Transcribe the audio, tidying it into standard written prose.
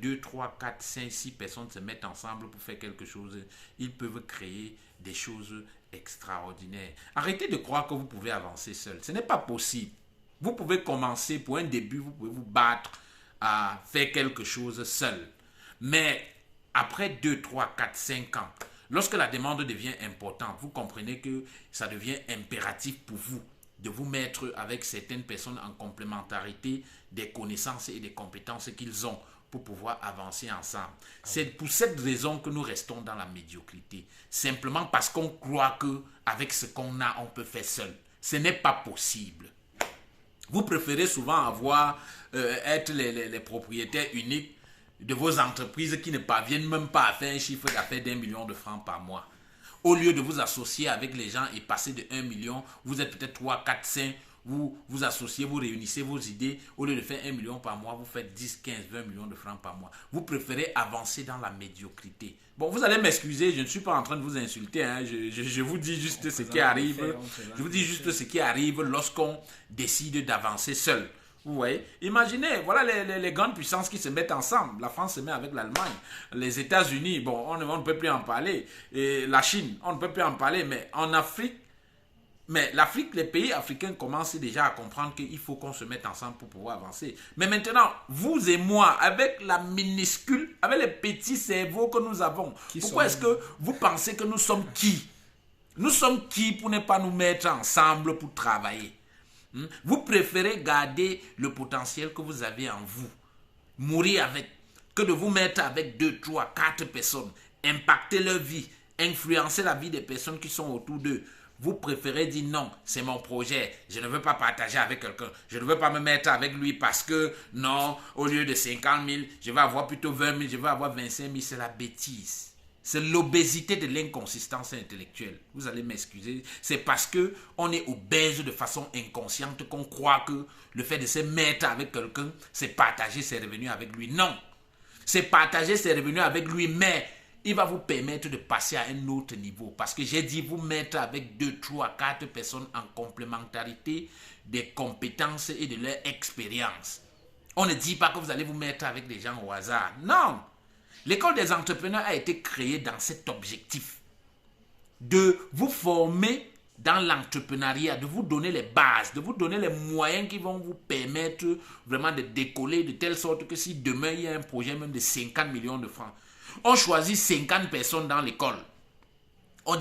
2, 3, 4, 5, 6 personnes se mettent ensemble pour faire quelque chose, ils peuvent créer des choses extraordinaires. Arrêtez de croire que vous pouvez avancer seul. Ce n'est pas possible. Vous pouvez commencer pour un début, vous pouvez vous battre à faire quelque chose seul. Mais après 2, 3, 4, 5 ans, lorsque la demande devient importante, vous comprenez que ça devient impératif pour vous de vous mettre avec certaines personnes en complémentarité des connaissances et des compétences qu'ils ont pour pouvoir avancer ensemble. C'est pour cette raison que nous restons dans la médiocrité. Simplement parce qu'on croit qu'avec ce qu'on a, on peut faire seul. Ce n'est pas possible. Vous préférez souvent être les propriétaires uniques de vos entreprises qui ne parviennent même pas à faire un chiffre d'affaires d'1 million de francs par mois. Au lieu de vous associer avec les gens et passer de 1 million, vous êtes peut-être 3, 4, 5, vous vous associez, vous réunissez vos idées. Au lieu de faire 1 million par mois, vous faites 10, 15, 20 millions de francs par mois. Vous préférez avancer dans la médiocrité. Bon, vous allez m'excuser, je ne suis pas en train de vous insulter. Hein. Je vous dis juste ce qui arrive. Je vous dis juste ce qui arrive lorsqu'on décide d'avancer seul. Vous voyez, imaginez, voilà les grandes puissances qui se mettent ensemble. La France se met avec l'Allemagne. Les États-Unis, bon, on ne peut plus en parler. Et la Chine, on ne peut plus en parler. Mais en Afrique, l'Afrique, les pays africains commencent déjà à comprendre qu'il faut qu'on se mette ensemble pour pouvoir avancer. Mais maintenant, vous et moi, avec la minuscule, avec les petits cerveaux que nous avons, pourquoi est-ce que vous pensez que nous sommes qui? Nous sommes qui pour ne pas nous mettre ensemble pour travailler? Vous préférez garder le potentiel que vous avez en vous, mourir avec, que de vous mettre avec 2, 3, 4 personnes, impacter leur vie, influencer la vie des personnes qui sont autour d'eux. Vous préférez dire non, c'est mon projet, je ne veux pas partager avec quelqu'un, je ne veux pas me mettre avec lui parce que non, au lieu de 50 000, je vais avoir plutôt 20 000, je vais avoir 25 000, c'est la bêtise. C'est l'obésité de l'inconsistance intellectuelle. Vous allez m'excuser. C'est parce qu'on est obèse de façon inconsciente qu'on croit que le fait de se mettre avec quelqu'un, c'est partager ses revenus avec lui. Non. C'est partager ses revenus avec lui, mais il va vous permettre de passer à un autre niveau. Parce que j'ai dit vous mettre avec 2, 3, 4 personnes en complémentarité des compétences et de leur expérience. On ne dit pas que vous allez vous mettre avec des gens au hasard. Non. L'école des entrepreneurs a été créée dans cet objectif de vous former dans l'entrepreneuriat, de vous donner les bases, de vous donner les moyens qui vont vous permettre vraiment de décoller de telle sorte que si demain il y a un projet même de 50 millions de francs, on choisit 50 personnes dans l'école. On dit